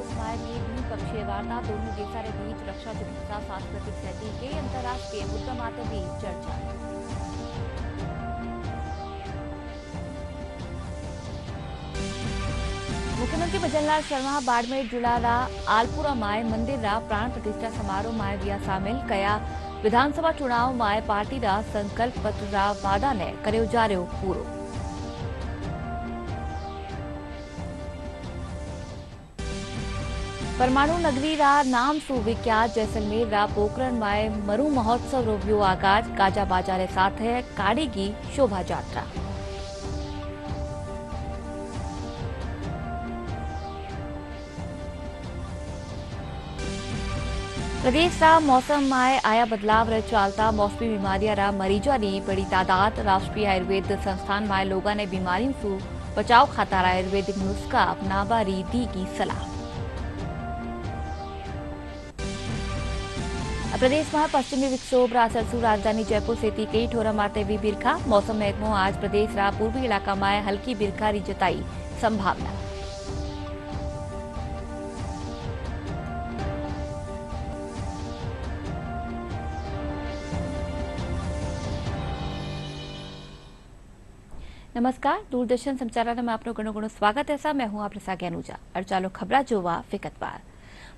आपसमायी द्विपक्षीय वार्ता दोनों देशांच्या बीच रक्षा चिकित्सा सांस्कृतिक सहयोग अंतर्राष्ट्रीय मुद्दामाते भी चर्चा। मुख्यमंत्री भजनलाल शर्मा बाड़मेर जिला आलपुरा माय मंदिर प्राण प्रतिष्ठा समारोह माय विया शामिल कया। विधानसभा चुनाव माय पार्टी संकल्प पत्र वादा ने कर्यो जार्यो पूरो। परमाणु नगरी नाम सु विख्यात जैसलमेर पोखरण माय मरु महोत्सव रो आगाज गाजा बाजा रे साथे काढ़ेगी शोभा यात्रा। प्रदेश मौसम में आया बदलाव रे चालता मौसमी बीमारियां मरीजों की बड़ी तादाद। राष्ट्रीय आयुर्वेद संस्थान में लोगों ने बीमारियों से बचाव खातर आयुर्वेदिक नुस्खा अपनावा री दी की सलाह। प्रदेश में पश्चिमी विक्षोभ असर राजधानी जयपुर से कई ठोरा मारते भी बिरखा। मौसम महकमो आज प्रदेश पूर्वी इलाका में हल्की बिरखा री जताई संभावना। नमस्कार, दूरदर्शन समाचार में आपनो घणो घणो स्वागत है। मैं हूं आपके साथ अनुजा और चालो खबरा जोवा विगतवार।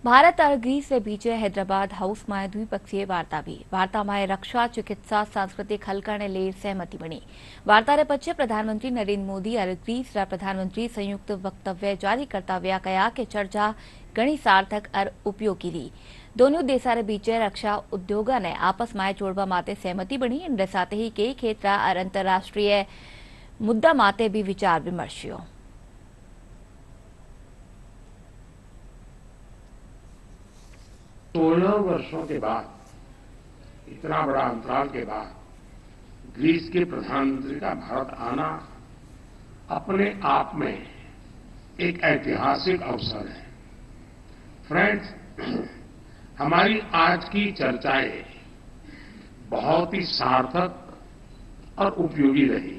भारत और ग्रीस के बीच हैदराबाद हाउस में द्विपक्षीय वार्ता भी। वार्ता में रक्षा चिकित्सा सांस्कृतिक हल करने ले सहमति बनी। वार्ता रे पछे प्रधानमंत्री नरेंद्र मोदी और ग्रीस प्रधानमंत्री संयुक्त वक्तव्य जारी करता हुआ कहा कि चर्चा घणी सार्थक और उपयोगी रही। दोनों देशों के बीच रक्षा उद्योग ने आपस में जोड़वा माटे सहमति बनी। इनके साथ ही कई क्षेत्र और अंतर्राष्ट्रीय मुद्दा माते भी विचार विमर्श हुआ। 16 वर्षों के बाद, इतना बड़ा अंतराल के बाद ग्रीस के प्रधानमंत्री का भारत आना अपने आप में एक ऐतिहासिक अवसर है। फ्रेंड्स, हमारी आज की चर्चाएं बहुत ही सार्थक और उपयोगी रही।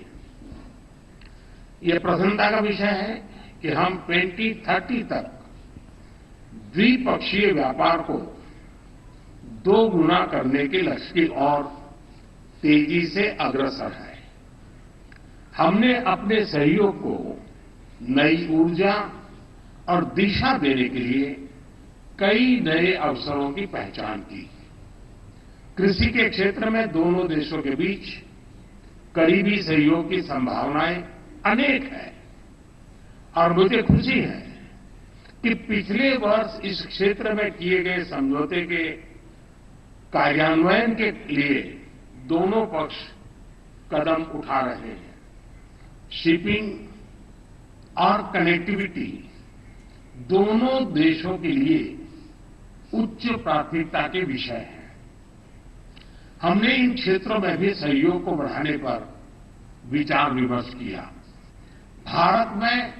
ये प्रसन्नता का विषय है कि हम 2030 तक द्विपक्षीय व्यापार को 2 गुना करने के लक्ष्य की ओर तेजी से अग्रसर है। हमने अपने सहयोग को नई ऊर्जा और दिशा देने के लिए कई नए अवसरों की पहचान की। कृषि के क्षेत्र में दोनों देशों के बीच करीबी सहयोग की संभावनाएं अनेक है और मुझे खुशी है कि पिछले वर्ष इस क्षेत्र में किए गए समझौते के कार्यान्वयन के लिए दोनों पक्ष कदम उठा रहे हैं। शिपिंग और कनेक्टिविटी दोनों देशों के लिए उच्च प्राथमिकता के विषय हैं। हमने इन क्षेत्रों में भी सहयोग को बढ़ाने पर विचार विमर्श किया। भारत में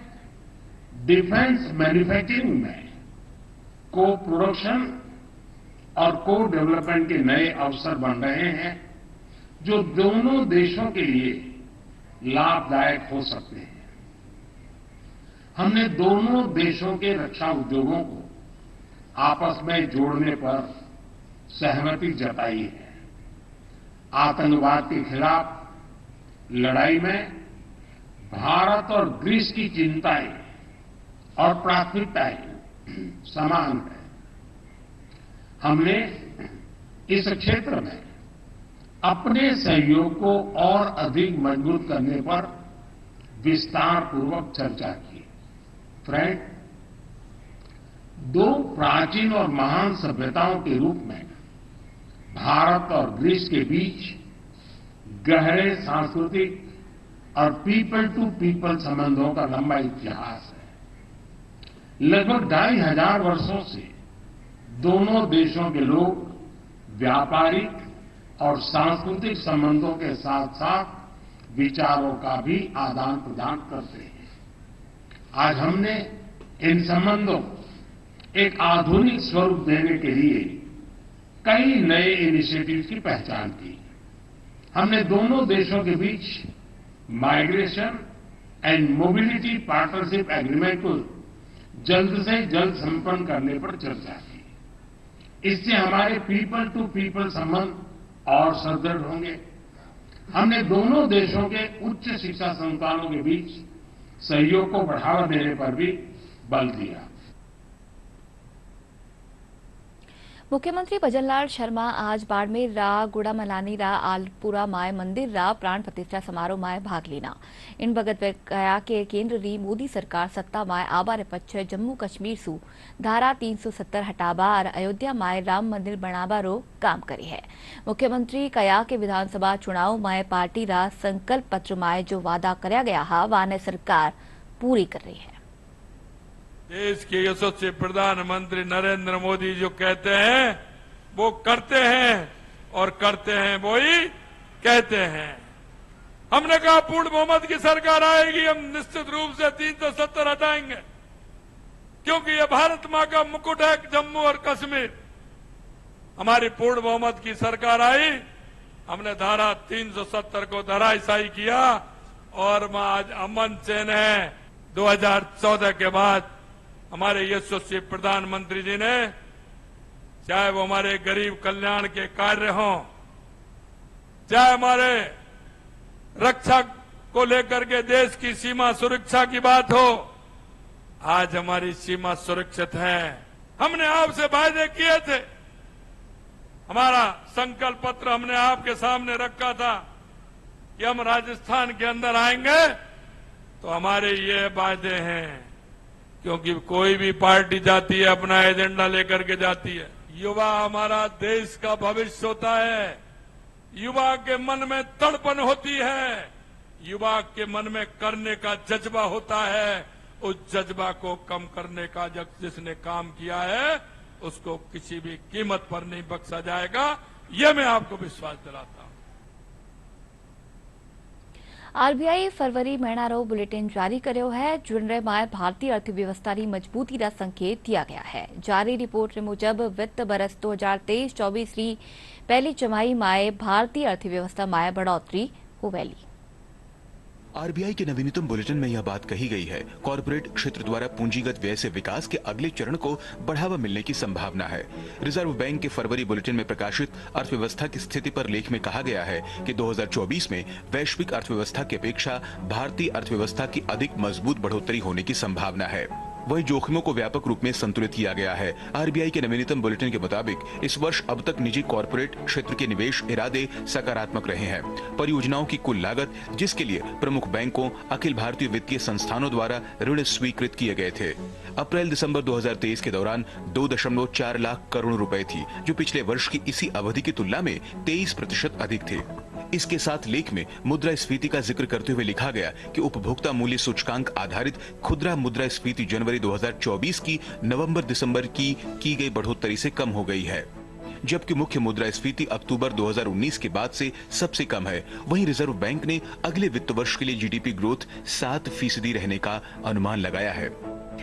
डिफेंस मैन्युफैक्चरिंग में को प्रोडक्शन और को डेवलपमेंट के नए अवसर बन रहे हैं, जो दोनों देशों के लिए लाभदायक हो सकते हैं। हमने दोनों देशों के रक्षा उद्योगों को आपस में जोड़ने पर सहमति जताई है। आतंकवाद के खिलाफ लड़ाई में भारत और ग्रीस की चिंताएं और प्राथमिकताएं समान है। हमने इस क्षेत्र में अपने सहयोग को और अधिक मजबूत करने पर विस्तार पूर्वक चर्चा की। फ्रेंड, 2 प्राचीन और महान सभ्यताओं के रूप में भारत और ग्रीस के बीच गहरे सांस्कृतिक और पीपल टू पीपल संबंधों का लंबा इतिहास है। लगभग 2500 वर्षों से दोनों देशों के लोग व्यापारिक और सांस्कृतिक संबंधों के साथ साथ विचारों का भी आदान प्रदान करते हैं। आज हमने इन संबंधों एक आधुनिक स्वरूप देने के लिए कई नए इनिशिएटिव्स की पहचान की। हमने दोनों देशों के बीच migration and mobility partnership agreement को जल्द से जल्द संपन्न करने पर चर्चा की। इससे हमारे पीपल टू पीपल संबंध और सुदृढ़ होंगे। हमने दोनों देशों के उच्च शिक्षा संस्थानों के बीच सहयोग को बढ़ावा देने पर भी बल दिया। मुख्यमंत्री भजनलाल शर्मा आज बाड़मेर रा गुड़ामलानी रा आलपुरा माय मंदिर रा प्राण प्रतिष्ठा समारोह माय भाग लेना। इन भगत कया के केंद्र री मोदी सरकार सत्ता माय आबार पच्छ जम्मू कश्मीर सु धारा 370 हटाबा और अयोध्या माय राम मंदिर बनावा रो काम करी है। मुख्यमंत्री कया के विधानसभा चुनाव माय पार्टी रा संकल्प पत्र माय जो वादा करया गया हा वाने सरकार पूरी कर रही है। देश के यशस्वी प्रधानमंत्री नरेंद्र मोदी जो कहते हैं वो करते हैं और करते हैं वो ही कहते हैं। हमने कहा पूर्ण बहुमत की सरकार आएगी, हम निश्चित रूप से 370 हटाएंगे, क्योंकि ये भारत मां का मुकुट है जम्मू और कश्मीर। हमारी पूर्ण बहुमत की सरकार आई, हमने धारा 370 को धराशायी किया और मां आज अमन चैन है। 2014 के बाद हमारे यशस्वी प्रधानमंत्री जी ने, चाहे वो हमारे गरीब कल्याण के कार्य हों, चाहे हमारे रक्षा को लेकर के देश की सीमा सुरक्षा की बात हो, आज हमारी सीमा सुरक्षित है। हमने आपसे वायदे किए थे, हमारा संकल्प पत्र हमने आपके सामने रखा था कि हम राजस्थान के अंदर आएंगे तो हमारे ये वायदे हैं, क्योंकि कोई भी पार्टी जाती है अपना एजेंडा लेकर के जाती है। युवा हमारा देश का भविष्य होता है, युवा के मन में तड़पन होती है, युवा के मन में करने का जज्बा होता है। उस जज्बा को कम करने का जिसने काम किया है उसको किसी भी कीमत पर नहीं बख्शा जाएगा, यह मैं आपको विश्वास दिलाता हूं। आरबीआई फरवरी महीनारो बुलेटिन जारी कर्यो है, जिनरे माय भारतीय अर्थव्यवस्था की मजबूती का संकेत दिया गया है। जारी रिपोर्ट मुजब वित्त बरस 2023-24 री पहली छमाही माय भारतीय अर्थव्यवस्था माय बढ़ोतरी हुवेली। आरबीआई के नवीनतम बुलेटिन में यह बात कही गई है, कॉर्पोरेट क्षेत्र द्वारा पूंजीगत व्यय से विकास के अगले चरण को बढ़ावा मिलने की संभावना है। रिजर्व बैंक के फरवरी बुलेटिन में प्रकाशित अर्थव्यवस्था की स्थिति पर लेख में कहा गया है कि 2024 में वैश्विक अर्थव्यवस्था की अपेक्षा भारतीय अर्थव्यवस्था की अधिक मजबूत बढ़ोतरी होने की संभावना है। वही जोखिमों को व्यापक रूप में संतुलित किया गया है। आरबीआई के नवीनतम बुलेटिन के मुताबिक इस वर्ष अब तक निजी कॉर्पोरेट क्षेत्र के निवेश इरादे सकारात्मक रहे हैं। परियोजनाओं की कुल लागत, जिसके लिए प्रमुख बैंकों, अखिल भारतीय वित्तीय संस्थानों द्वारा ऋण स्वीकृत किए गए थे, अप्रैल-दिसंबर 2023 के दौरान 2.4 लाख करोड़ रुपए थी, जो पिछले वर्ष की इसी अवधि की तुलना में 23% अधिक थे। इसके साथ लेख में मुद्रास्फीति का जिक्र करते हुए लिखा गया कि उपभोक्ता मूल्य सूचकांक आधारित खुदरा मुद्रास्फीति जनवरी 2024 की नवंबर-दिसंबर की गई बढ़ोतरी से कम हो गई है, जबकि मुख्य मुद्रास्फीति अक्टूबर 2019 के बाद से सबसे कम है। वहीं रिजर्व बैंक ने अगले वित्त वर्ष के लिए जीडीपी ग्रोथ 7% रहने का अनुमान लगाया है।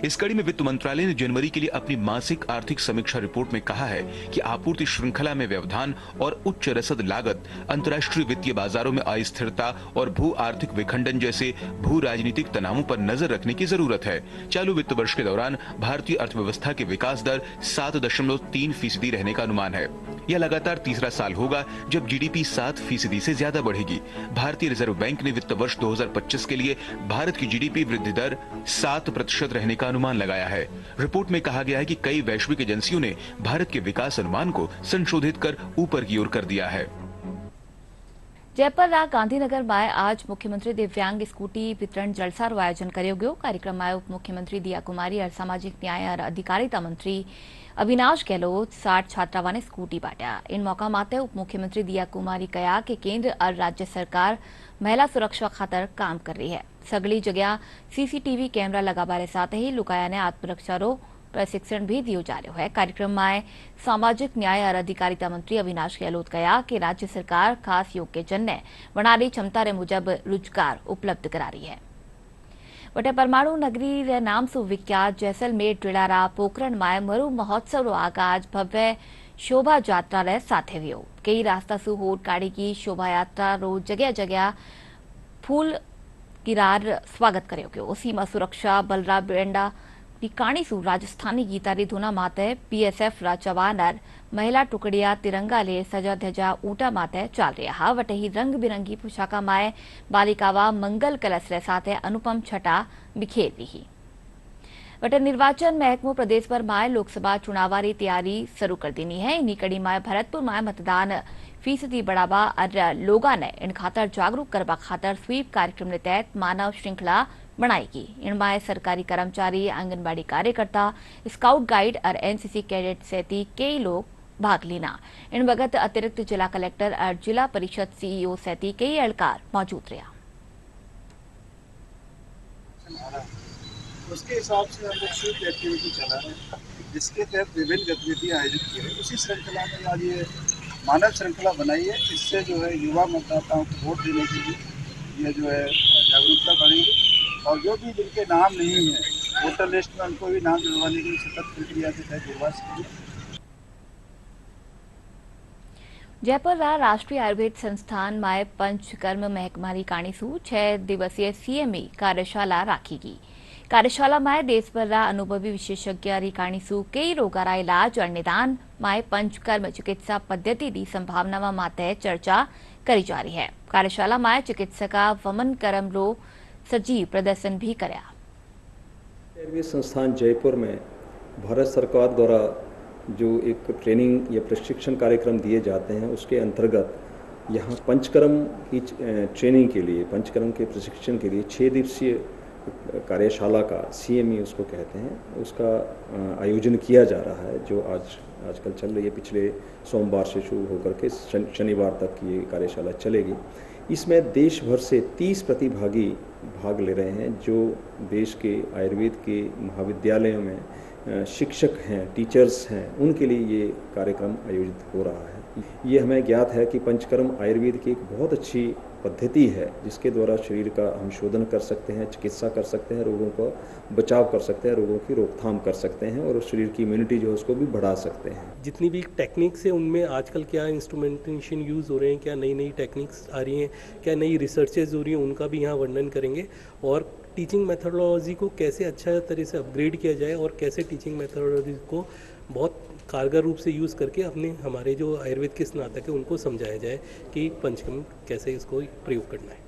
इस कड़ी में वित्त मंत्रालय ने जनवरी के लिए अपनी मासिक आर्थिक समीक्षा रिपोर्ट में कहा है कि आपूर्ति श्रृंखला में व्यवधान और उच्च रसद लागत, अंतर्राष्ट्रीय वित्तीय बाजारों में अस्थिरता और भू आर्थिक विखंडन जैसे भू राजनीतिक तनावों पर नजर रखने की जरूरत है। चालू वित्त वर्ष के दौरान भारतीय अर्थव्यवस्था के विकास दर 7.3% रहने का अनुमान है। यह लगातार तीसरा साल होगा जब जीडीपी 7% से ज्यादा बढ़ेगी। भारतीय रिजर्व बैंक ने वित्त वर्ष 2025 के लिए भारत की जीडीपी वृद्धि दर 7% रहने का अनुमान लगाया है। रिपोर्ट में कहा गया है कि कई वैश्विक एजेंसियों ने भारत के विकास अनुमान को संशोधित कर ऊपर की ओर कर दिया है। जयपुर रा गांधीनगर में आज मुख्यमंत्री दिव्यांग स्कूटी वितरण जलसा रो आयोजन कर्यो गयो। कार्यक्रम में उप मुख्यमंत्री दिया कुमारी और सामाजिक न्याय और अधिकारिता मंत्री अविनाश गहलोत 60 छात्रावां ने स्कूटी बांटा। इन मौका माते उप मुख्यमंत्री दिया कुमारी कहा कि केंद्र और राज्य सरकार महिला सुरक्षा खातर काम कर रही है। सगली जगह सीसीटीवी कैमरा लगावारे साथ ही लुकाया ने आत्मरक्षा रो प्रशिक्षण भी दियो जा रहा है। कार्यक्रम में सामाजिक न्याय और अधिकारिता मंत्री अविनाश गहलोत कहा कि राज्य सरकार खास योग्यजन ने वनारी क्षमता रे मुजब रोजगार उपलब्ध करा रही है। वटे परमाणु नगरी रे नाम सु विख्यात जैसलमेर टिलारा पोखरण में मरु महोत्सव रो आगाज भव्य शोभा यात्रा रे साथे वियो। कई रास्ता सु होड़ काढ़ी की शोभा यात्रा रो जगह जगह फूल किरार स्वागत कर्यो गयो। सीमा सुरक्षा बल रा बेंडा दी काणीसू राजस्थानी गीतारी धूना माते बीएसएफ रा जवानर महिला टुकड़िया तिरंगा ले सजा धजा ऊटा माते चाल रहा वटे ही रंग बिरंगी पोशाका माए बालिकावा मंगल कलश रे साथे अनुपम छटा बिखेर रही वटे निर्वाचन महकमो प्रदेश पर माए लोकसभा चुनावारी तैयारी शुरू कर देनी है। इन्हीं कड़ी माए भरतपुर माए मतदान फीसदी बढ़ावा और लोगा ने इन खातर जागरूक करवा खातर स्वीप कार्यक्रम के तहत मानव श्रृंखला बनाएगी। इनमें सरकारी कर्मचारी, आंगनबाड़ी कार्यकर्ता, स्काउट गाइड और एनसीसी कैडेट सहित कई लोग भाग लेना। इन वक्त अतिरिक्त जिला कलेक्टर और जिला परिषद सीईओ सहित कई एहलकार मौजूद रहा। उसके हिसाब से हम लोग स्वीप एक्टिविटी चला रहे हैं, जिसके तहत विभिन्न गतिविधियां आयोजित की रही। उसी श्रृंखला में आज ये मानव श्रृंखला बनाई है। इससे जो है युवा मतदाताओं को वोट देने के लिए ये जो है जागरूकता बढ़ेगी और जो भी जिनके नाम नहीं है वोटर लिस्ट में उनको भी नाम जुड़वाने की सतत प्रक्रिया के तहत जुड़वा सकेंगे। जयपुर राष्ट्रीय आयुर्वेद संस्थान माए पंचकर्म महकमारी काणीसू 6 दिवसीय सीएमई कार्यशाला राखेगी। कार्यशाला माए देश भर अनुभवी विशेषज्ञ काणीसू कई रोगारा इलाज और निदान माए पंचकर्म चिकित्सा पद्धति की संभावना माते चर्चा करी जा रही है। कार्यशाला माए चिकित्सका वमन करम रो सजीव प्रदर्शन भी कराया। आयुर्वेद संस्थान जयपुर में भारत सरकार द्वारा जो एक ट्रेनिंग या प्रशिक्षण कार्यक्रम दिए जाते हैं उसके अंतर्गत यहाँ पंचकर्म की ट्रेनिंग के लिए, पंचकर्म के प्रशिक्षण के लिए 6 दिवसीय कार्यशाला का सीएमई उसको कहते हैं, उसका आयोजन किया जा रहा है जो आजकल चल रही है। पिछले सोमवार से शुरू होकर के शनिवार तक की ये कार्यशाला चलेगी। इसमें देश भर से 30 प्रतिभागी भाग ले रहे हैं जो देश के आयुर्वेद के महाविद्यालयों में शिक्षक हैं, टीचर्स हैं, उनके लिए ये कार्यक्रम आयोजित हो रहा है। ये हमें ज्ञात है कि पंचकर्म आयुर्वेद की एक बहुत अच्छी पद्धति है जिसके द्वारा शरीर का हम शोधन कर सकते हैं, चिकित्सा कर सकते हैं, रोगों का बचाव कर सकते हैं, रोगों की रोकथाम कर सकते हैं और शरीर की इम्यूनिटी जो है उसको भी बढ़ा सकते हैं। जितनी भी टेक्निक्स है उनमें आजकल क्या इंस्ट्रूमेंटेशन यूज़ हो रहे हैं, क्या नई नई टेक्निक्स आ रही हैं, क्या नई रिसर्चेज हो रही हैं, उनका भी यहाँ वर्णन करेंगे और टीचिंग मेथोडोलॉजी को कैसे अच्छा तरह से अपग्रेड किया जाए और कैसे टीचिंग मेथोडोलॉजी को बहुत कारगर रूप से यूज़ करके हमारे जो आयुर्वेद के स्नातक है उनको समझाया जाए कि पंचकर्म कैसे इसको प्रयोग करना है।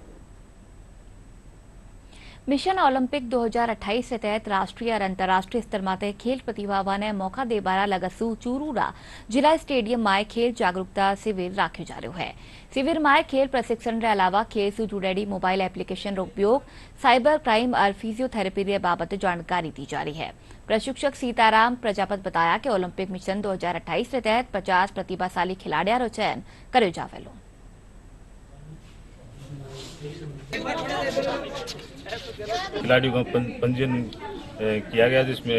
मिशन ओलंपिक 2028 के तहत राष्ट्रीय और अंतर्राष्ट्रीय स्तर माते खेल प्रतिभावा ने मौका देबारा लगसू चूरूरा जिला स्टेडियम माए खेल जागरूकता शिविर राख्यो जा रह्यो है। शिविर माए खेल प्रशिक्षण के अलावा खेल से जुड़ेली मोबाइल एप्लीकेशन रो उपयोग, साइबर क्राइम और फिजियोथेरेपी रे बाबत जानकारी दी जा रही है। प्रशिक्षक सीताराम प्रजापत बताया कि ओलंपिक मिशन 2028 के तहत 50 प्रतिभाशाली खिलाड़ियों रो चयन कर्यो जावेलो। खिलाड़ियों का पंजीयन किया गया जिसमें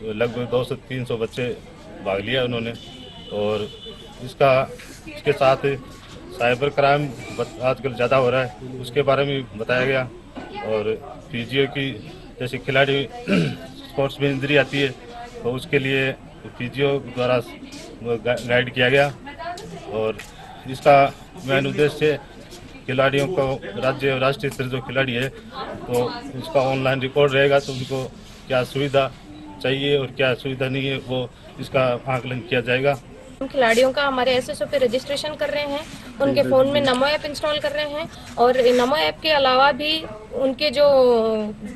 लगभग 200 से 300 बच्चे भाग लिया उन्होंने और इसके साथ साइबर क्राइम आजकल ज़्यादा हो रहा है उसके बारे में बताया गया और फिजियो की जैसे खिलाड़ी स्पोर्ट्स में इंजरी आती है तो उसके लिए फिजियो द्वारा गाइड किया गया और इसका मेन उद्देश्य खिलाड़ियों को राज्य और राष्ट्रीय स्तर जो खिलाड़ी है तो उसका ऑनलाइन रिकॉर्ड रहेगा तो उनको क्या सुविधा चाहिए और क्या सुविधा नहीं है वो इसका आकलन किया जाएगा। खिलाड़ियों का हमारे एसएसओ पे रजिस्ट्रेशन कर रहे हैं, उनके फ़ोन में नमो ऐप इंस्टॉल कर रहे हैं और नमो ऐप के अलावा भी उनके जो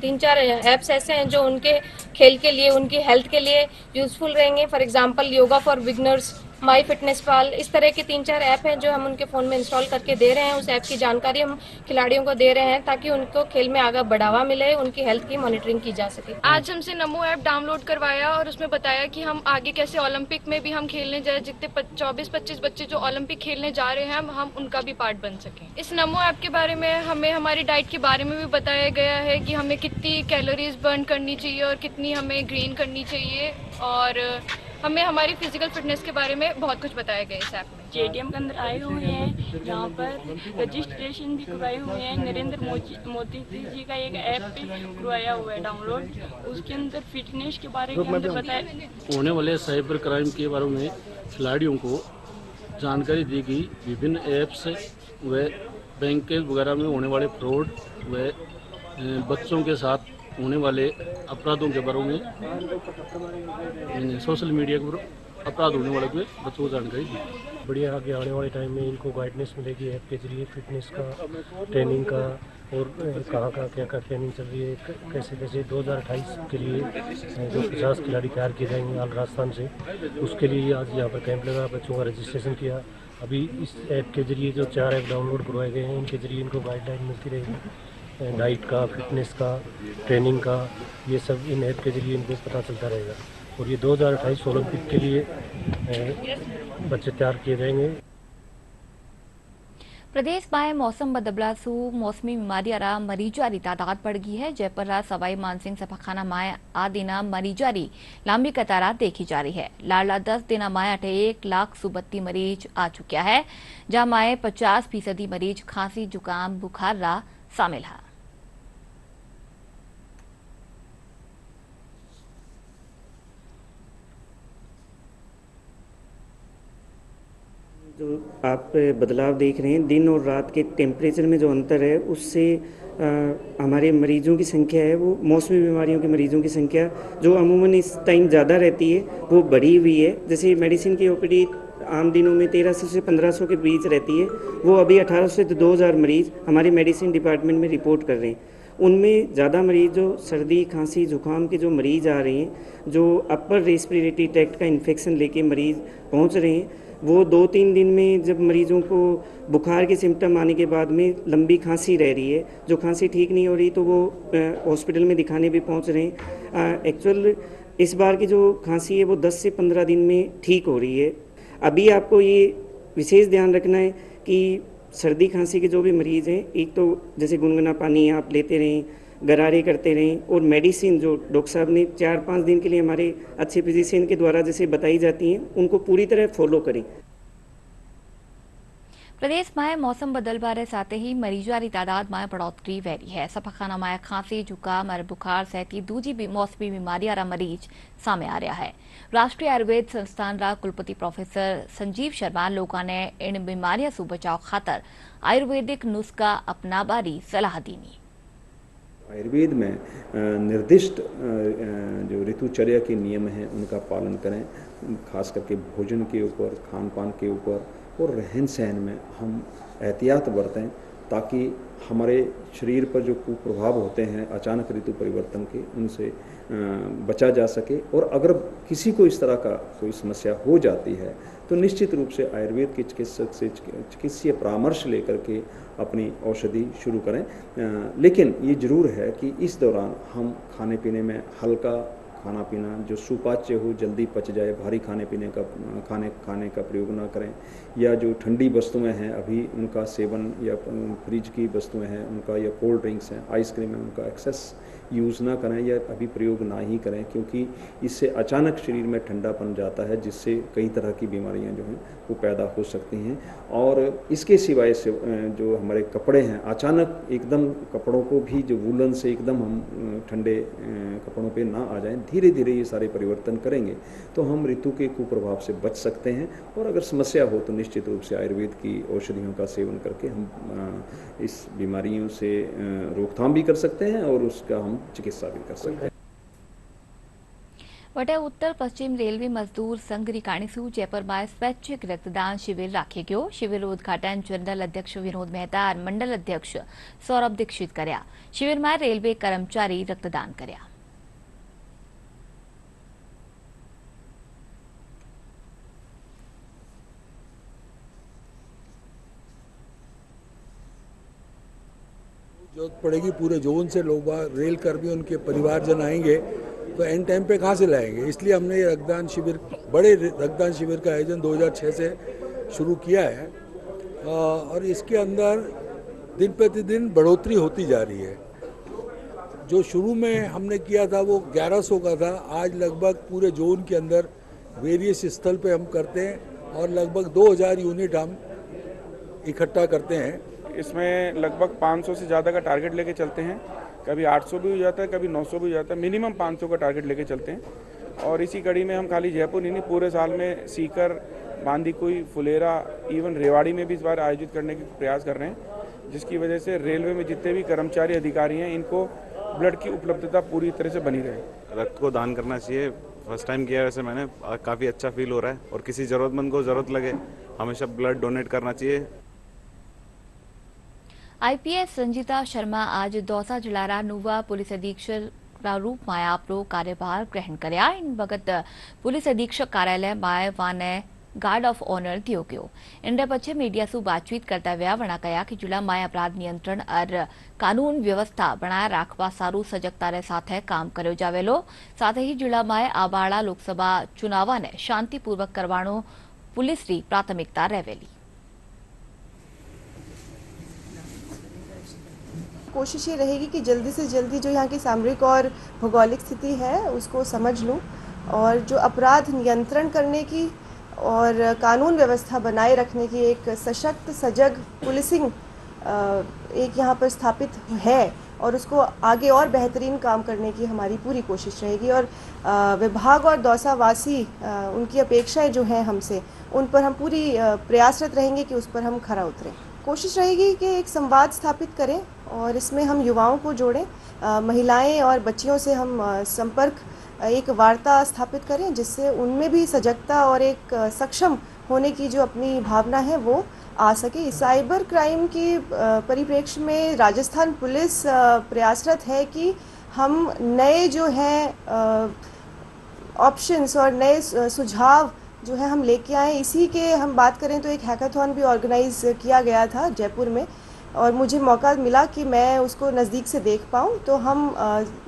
3-4 ऐप्स ऐसे हैं जो उनके खेल के लिए, उनकी हेल्थ के लिए यूजफुल रहेंगे। For example yoga for beginners, my fitness pal, इस तरह के 3-4 ऐप हैं जो हम उनके फ़ोन में इंस्टॉल करके दे रहे हैं। उस ऐप की जानकारी हम खिलाड़ियों को दे रहे हैं ताकि उनको खेल में आगे बढ़ावा मिले, उनकी हेल्थ की मॉनिटरिंग की जा सके। आज हमसे नमो ऐप डाउनलोड करवाया और उसमें बताया कि हम आगे कैसे ओलंपिक में भी हम खेलने जाए, जितने 24-25 बच्चे जो ओलंपिक खेलने जा रहे हैं हम उनका भी पार्ट बन सकें। इस नमो ऐप के बारे में हमें हमारी डाइट के बारे में भी बताया गया है कि हमें कितनी कैलोरीज बर्न करनी चाहिए और कितनी हमें ग्रेन करनी चाहिए और हमें हमारी फिजिकल फिटनेस के बारे में बहुत कुछ बताया गया इस ऐप में। जेडीएम के अंदर आए हुए हैं जहाँ पर रजिस्ट्रेशन भी करवाए हुए हैं। नरेंद्र मोदी जी का एक ऐप भी करवाया हुआ है डाउनलोड, उसके अंदर फिटनेस के बारे में अंदर बताया। होने वाले साइबर क्राइम के बारे में खिलाड़ियों को जानकारी दी गई। विभिन्न ऐप्स व बैंक वगैरह में होने वाले फ्रॉड व बच्चों के साथ होने वाले अपराधों के बारे में सोशल मीडिया के ऊपर अपराध होने वाले पे बच्चों को जानकारी दी। बढ़िया आगे आने वाले टाइम में इनको गाइडेंस मिलेगी ऐप के जरिए फिटनेस का, ट्रेनिंग का और कहाँ क्या ट्रेनिंग चल रही है, कैसे 2028 के लिए जो 50 खिलाड़ी तैयार किए जाएंगे ऑल राजस्थान से, उसके लिए आज यहाँ पर कैंप लगा, बच्चों का रजिस्ट्रेशन किया। अभी इस ऐप के जरिए जो 4 ऐप डाउनलोड करवाए गए हैं, इनके जरिए इनको गाइडलाइन मिलती रहेगी डाइट का, फिटनेस का, ट्रेनिंग का, ये सब इन ऐप के जरिए इनको पता चलता रहेगा। और ये 2028 ओलंपिक के लिए बच्चे तैयार किए जाएंगे। प्रदेश में मौसम बदलाव मौसमी बीमारियां मरीजों तादाद बढ़ गई है। जयपुर सवाई मानसिंह सफाखाना में आ दिन मरीजों लंबी कतार देखी जा रही है। लाडला 10 दिन में 1,32 मरीज आ चुका है, जहां में 50% मरीज खांसी, जुकाम, बुखार शामिल है। जो आप बदलाव देख रहे हैं, दिन और रात के टेम्परेचर में जो अंतर है, उससे हमारे मरीजों की संख्या है, वो मौसमी बीमारियों के मरीजों की संख्या जो अमूमन इस टाइम ज़्यादा रहती है, वो बढ़ी हुई है। जैसे मेडिसिन की ओपीडी आम दिनों में 1300 से 1500 के बीच रहती है, वो अभी 1800 से 2000 मरीज हमारे मेडिसिन डिपार्टमेंट में रिपोर्ट कर रहे हैं। उनमें ज़्यादा मरीज जो सर्दी, खांसी, जुकाम के जो मरीज आ रहे हैं, जो अपर रेस्पिरेटरी ट्रैक्ट का इन्फेक्शन लेके मरीज पहुंच रहे हैं, वो 2-3 दिन में जब मरीजों को बुखार के सिम्टम आने के बाद में लंबी खांसी रह रही है, जो खांसी ठीक नहीं हो रही, तो वो हॉस्पिटल में दिखाने भी पहुंच रहे हैं। एक्चुअल इस बार की जो खांसी है वो 10 से 15 दिन में ठीक हो रही है। अभी आपको ये विशेष ध्यान रखना है कि सर्दी खांसी के जो भी मरीज़ हैं, एक तो जैसे गुनगुना पानी आप लेते रहें, गरारे करते रहें, और मेडिसिन जो डॉक्टर साहब ने 4-5 दिन के लिए हमारे अच्छे फिजिशियन के द्वारा जैसे बताई जाती हैं, उनको पूरी तरह फॉलो करें। प्रदेश में मौसम बदलने साथ ही मरीजों की तादाद में बढ़ोतरी वह रही है। सफाखाना में खांसी, जुकाम और बुखार सहित दूजी मौसमी बीमारियां मरीज सामने आ रहा है। राष्ट्रीय आयुर्वेद संस्थान कुलपति प्रोफेसर संजीव शर्मा लोगों ने इन बीमारियों से बचाव खातर आयुर्वेदिक नुस्खा अपनाबारी सलाह दी। आयुर्वेद में निर्दिष्ट जो ऋतुचर्या के नियम हैं उनका पालन करें, खास करके भोजन के ऊपर, खान पान के ऊपर और रहन सहन में हम एहतियात बरतें, ताकि हमारे शरीर पर जो कुप्रभाव होते हैं अचानक ऋतु परिवर्तन के, उनसे बचा जा सके। और अगर किसी को इस तरह का कोई समस्या हो जाती है तो निश्चित रूप से आयुर्वेद के चिकित्सक से चिकित्सीय परामर्श लेकर के अपनी औषधि शुरू करें। लेकिन ये ज़रूर है कि इस दौरान हम खाने पीने में हल्का खाना पीना, जो सुपाच्य हो, जल्दी पच जाए, भारी खाने का प्रयोग ना करें, या जो ठंडी वस्तुएं हैं अभी उनका सेवन, या फ्रिज की वस्तुएं हैं उनका, या कोल्ड ड्रिंक्स हैं, आइसक्रीम है, उनका एक्सेस यूज़ ना करें या अभी प्रयोग ना ही करें, क्योंकि इससे अचानक शरीर में ठंडापन जाता है, जिससे कई तरह की बीमारियां जो हैं वो पैदा हो सकती हैं। और इसके सिवाय से जो हमारे कपड़े हैं, अचानक एकदम कपड़ों को भी जो वूलन से एकदम हम ठंडे कपड़ों पे ना आ जाएं, धीरे धीरे ये सारे परिवर्तन करेंगे तो हम ऋतु के कुप्रभाव से बच सकते हैं। और अगर समस्या हो तो निश्चित रूप से आयुर्वेद की औषधियों का सेवन करके हम इस बीमारियों से रोकथाम भी कर सकते हैं और उसका हम चिकित्सा भी कर सकते हैं। वटे उत्तर पश्चिम रेलवे मजदूर संघ रिकाणीसू जयपुर में स्वैच्छिक रक्तदान शिविर राखे गयो। शिविर उद्घाटन जनरल अध्यक्ष विनोद मेहता और मंडल अध्यक्ष सौरभ दीक्षित कर्या। शिविर में रेलवे कर्मचारी रक्तदान कर्या। जरूरत पड़ेगी पूरे जोन से लोग, रेल कर्मी उनके परिवारजन आएंगे तो एंड टाइम पे कहाँ से लाएंगे, इसलिए हमने ये रक्तदान शिविर, बड़े रक्तदान शिविर का आयोजन 2006 से शुरू किया है और इसके अंदर दिन प्रतिदिन बढ़ोतरी होती जा रही है। जो शुरू में हमने किया था वो 1100 का था, आज लगभग पूरे जोन के अंदर वेरियस स्थल पे हम करते हैं और लगभग 2000 यूनिट हम इकट्ठा करते हैं। इसमें लगभग 500 से ज़्यादा का टारगेट लेके चलते हैं, कभी 800 भी हो जाता है, कभी 900 भी हो जाता है, मिनिमम 500 का टारगेट लेके चलते हैं। और इसी कड़ी में हम खाली जयपुर ही नहीं, पूरे साल में सीकर, बांदीकुई, फुलेरा, इवन रेवाड़ी में भी इस बार आयोजित करने के प्रयास कर रहे हैं, जिसकी वजह से रेलवे में जितने भी कर्मचारी अधिकारी हैं इनको ब्लड की उपलब्धता पूरी तरह से बनी रहे। रक्त को दान करना चाहिए। फर्स्ट टाइम किया वैसे मैंने, काफ़ी अच्छा फील हो रहा है और किसी ज़रूरतमंद को ज़रूरत लगे हमेशा ब्लड डोनेट करना चाहिए। आईपीएस संजीता शर्मा आज दौसा जिलारा नुवा पुलिस अधीक्षक रूपમાં આપણો કાર્યભાર ગ્રહણ કર્યા इन વખત पुलिस अधीक्षक कार्यालय માયવાને ગાર્ડ ઓફ ઓનર दियो गयो। इन पछे मीडिया सु बातचीत करता वणा कया कि जिला में अपराध नियंत्रण और कानून व्यवस्था बनाए राखवा सारू सजगता रे साथे काम कर्यो जावेलो। साथ ही जिला में आबाड़ा लोकसभा चुनाव ने शांतिपूर्वक करवानो पुलिस री प्राथमिकता रहेली। कोशिश ये रहेगी कि जल्दी से जल्दी जो यहाँ की सामरिक और भौगोलिक स्थिति है उसको समझ लूँ और जो अपराध नियंत्रण करने की और कानून व्यवस्था बनाए रखने की एक सशक्त सजग पुलिसिंग एक यहाँ पर स्थापित है और उसको आगे और बेहतरीन काम करने की हमारी पूरी कोशिश रहेगी। और विभाग और दौसा वासी उनकी अपेक्षाएं जो हैं हमसे, उन पर हम पूरी प्रयासरत रहेंगे कि उस पर हम खरा उतरें। कोशिश रहेगी कि एक संवाद स्थापित करें और इसमें हम युवाओं को जोड़ें, महिलाएं और बच्चियों से हम संपर्क एक वार्ता स्थापित करें जिससे उनमें भी सजगता और एक सक्षम होने की जो अपनी भावना है वो आ सके। साइबर क्राइम की परिप्रेक्ष्य में राजस्थान पुलिस प्रयासरत है कि हम नए जो हैं ऑप्शंस और नए सुझाव जो है हम लेके आए। इसी के हम बात करें तो एक हैकाथॉन भी ऑर्गेनाइज किया गया था जयपुर में और मुझे मौका मिला कि मैं उसको नज़दीक से देख पाऊँ। तो हम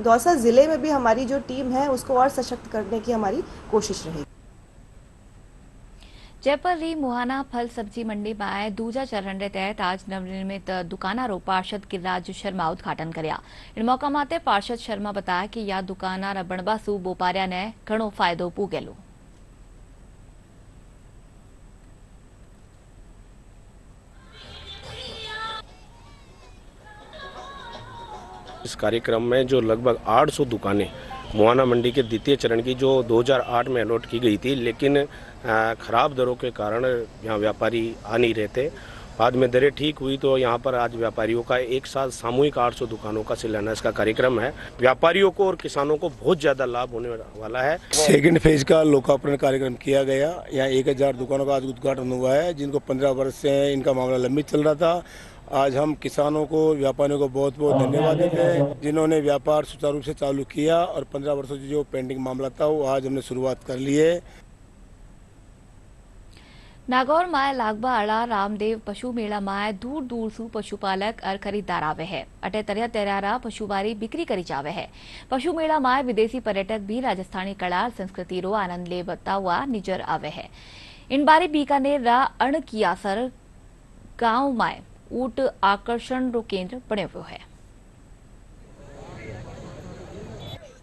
दौसा ज़िले में भी हमारी जो टीम है उसको और सशक्त करने की हमारी कोशिश रहेगी। जयपुर री मुहाना फल सब्जी मंडी में दूजा चरण के तहत आज नवनिर्मित दुकानारो पार्षद गिरिराज शर्मा उद्घाटन कर्या। इन मौका माटे पार्षद शर्मा बताया कि या दुकानार बणबासु बोपारिया ने घणो फायदो पूगेलो। इस कार्यक्रम में जो लगभग 800 दुकानें मुहाना मंडी के द्वितीय चरण की जो 2008 में अलॉट की गई थी, लेकिन खराब दरों के कारण यहाँ व्यापारी आ नहीं रहे थे। बाद में दरें ठीक हुई तो यहाँ पर आज व्यापारियों का एक साथ सामूहिक 800 दुकानों का शिलान्यास का कार्यक्रम है। व्यापारियों को और किसानों को बहुत ज़्यादा लाभ होने वाला है। सेकंड फेज का लोकार्पण कार्यक्रम किया गया। यहाँ 1000 दुकानों का आज उद्घाटन हुआ है, जिनको 15 वर्ष से इनका मामला लंबित चल रहा था। आज हम किसानों को, व्यापारियों को बहुत बहुत धन्यवाद देते हैं जिन्होंने व्यापार सुचारू रूप से चालू किया और 15 वर्षों से जो पेंडिंग मामला था वो आज हमने शुरुआत कर ली है। नागौर में लागबा अड़ा रामदेव पशु मेला में दूर दूर सु पशुपालक और खरीदार आवे है। अटे तरह तरह पशुबारी बिक्री करी जावे है। पशु मेला में विदेशी पर्यटक भी राजस्थानी कला संस्कृति रो आनंद लेता हुआ नजर आवे है। इन बारी बीकानेर रा अणकियासर गांव में ऊट आकर्षण रो केंद्र बने हुए है।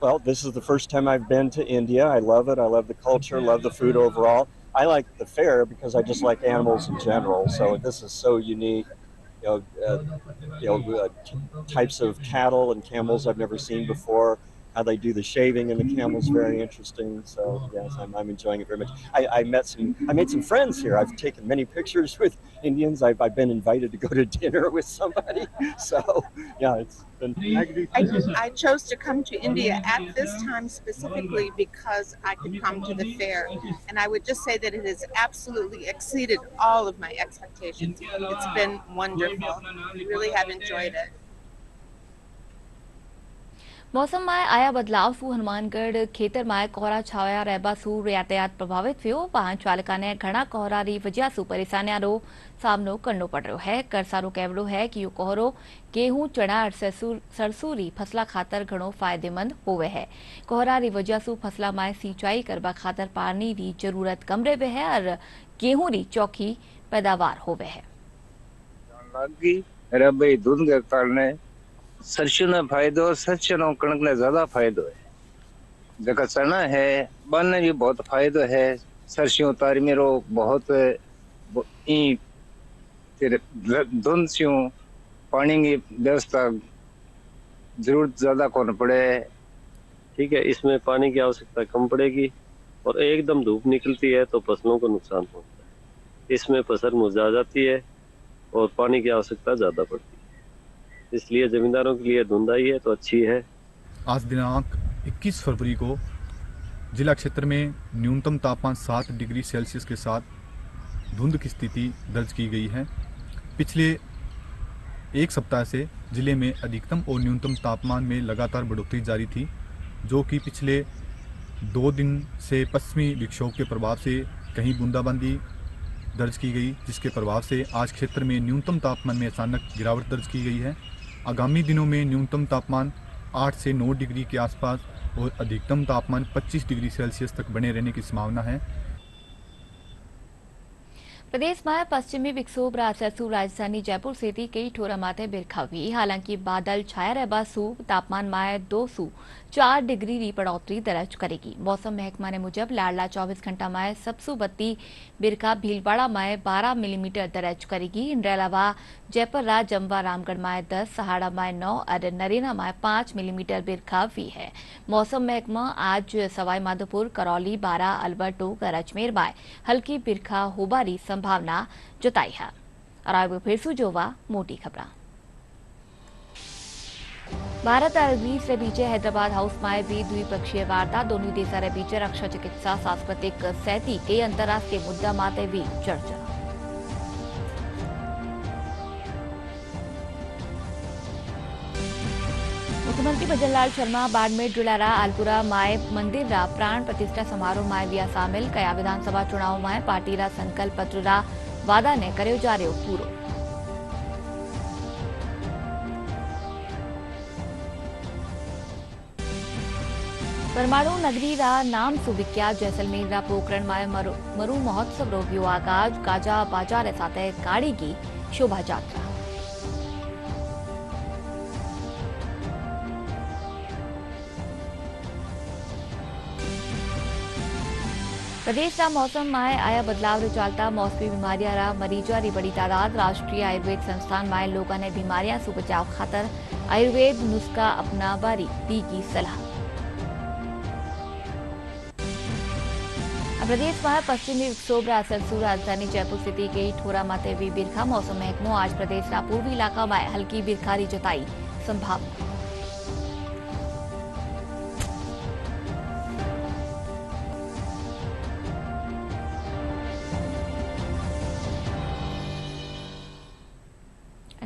Well, this is the first time I've been to India. I love it. I love the culture, love the food overall. I like the fair because I just like animals in general. So this is so unique. Types of cattle and camels I've never seen before. How they do the shaving in the camels, very interesting. So yes, I'm enjoying it very much. I made some friends here. I've taken many pictures with Indians. I've been invited to go to dinner with somebody. So yeah, it's been. I chose to come to India at this time specifically because I could come to the fair, and I would just say that it has absolutely exceeded all of my expectations. It's been wonderful. We really have enjoyed it. मौसम में आया बदलाव सु हनुमानगढ़ खेतर में कोहरा छाया रहबा सु यातायात प्रभावित थयो। वाहन चालका ने घना कोहरा री वजह सु परेशानियां रो सामनो करनो पड़ रहो है। करसारो कहवड़ो है कि यो कोहरो गेहूं, चना और सरसों री फसला खातर घणो फायदेमंद होवे है। कोहरा री वजह सु फसला में सिंचाई करबा खातर पानी री जरूरत कम रहे है और गेहूं री चौखी पैदावार होवे है। धुंध के कारण सरसों ने फायदो, सरसों कणक ने ज्यादा फायदो है। जगह चना है बनने भी बहुत फायदो है। सरसों तारी मेरो बहुत धुंध से पानी की व्यवस्था जरूरत ज्यादा कौन पड़े। ठीक है, इसमें पानी की आवश्यकता कम पड़ेगी और एकदम धूप निकलती है तो फसलों को नुकसान पहुंचता है। इसमें फसल मुरझा जाती है और पानी की आवश्यकता ज्यादा पड़ती है। इसलिए जमींदारों के लिए धुंधाई है तो अच्छी है, आज दिनांक 21 फरवरी को जिला क्षेत्र में न्यूनतम तापमान 7 डिग्री सेल्सियस के साथ धुंध की स्थिति दर्ज की गई है। पिछले एक सप्ताह से जिले में अधिकतम और न्यूनतम तापमान में लगातार बढ़ोतरी जारी थी, जो कि पिछले 2 दिन से पश्चिमी विक्षोभ के प्रभाव से कहीं बूंदाबांदी दर्ज की गई, जिसके प्रभाव से आज क्षेत्र में न्यूनतम तापमान में अचानक गिरावट दर्ज की गई है। आगामी दिनों में न्यूनतम तापमान 8 से 9 डिग्री के आसपास और अधिकतम तापमान 25 डिग्री सेल्सियस तक बने रहने की संभावना है। પ્રદેશમાં પશ્ચિમી વિક્ષોભ રાચરસુ રાજધાની જયપુર સ્થિતિ કઈ ઠોરા માથે બિરખાવી। હાલાंकि बादल छाया रहबा सू तापमान में 2 से 4 डिग्री री बढ़ोतरी दर्ज करेगी। मौसम महकमा ने मुजब लाडला 24 घंटा में सबसू बत्ती बिरखा भीलवाड़ा में 12 मिलीमीटर दर्ज करेगी। इनके अलावा जयपुर जमवा रामगढ़ में 10, सहाड़ा में 9 और नरेना में 5 मिलीमीटर बिरखा हुई है। मौसम महकमा आज सवाई माधोपुर, करौली, बारा, अलवर, टोंक और अजमेर में हल्की बिरखा होबारी संभावना जताई है। और अब फिर से जोवा मोटी खबर। भारत और ग्रीस के बीच हैदराबाद हाउस में भी द्विपक्षीय वार्ता। दोनों देशों के बीच रक्षा, चिकित्सा, सांस्कृतिक सहती कई अंतर्राष्ट्रीय मुद्दा माते भी चर्चा। मुख्यमंत्री भजनलाल शर्मा बाड़मेर जिला आलपुरा माय मंदिर रा प्राण प्रतिष्ठा समारोह में भी शामिल। कया विधानसभा चुनाव में पार्टी रा संकल्प पत्र रा वादा ने कर्यो जा रह्यो पूरो। परमाणु नगरी रा नाम सुविख्यात जैसलमेर रा पोखरण में मरु महोत्सव रो व्यो आगाज। गाजा बाजा रे साथे गाड़ी की शोभा यात्रा। प्रदेश का मौसम में आया बदलाव रे चलता मौसमी बीमारियां रा मरीजों की बड़ी तादाद। राष्ट्रीय आयुर्वेद संस्थान में लोगों ने बीमारियां से बचाव खातर आयुर्वेद नुस्खा अपनावारी दी की सलाह। प्रदेश में पश्चिमी विक्षोभ राचरसु राजधानी जयपुर स्थिति कई ठोरा माथे भी बिरखा। मौसम महकमो आज प्रदेश का पूर्वी इलाका में हल्की बिरखारी जताई संभावना।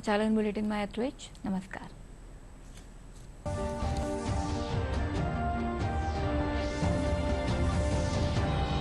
चालन बुलेटिन में एतरो ज। नमस्कार।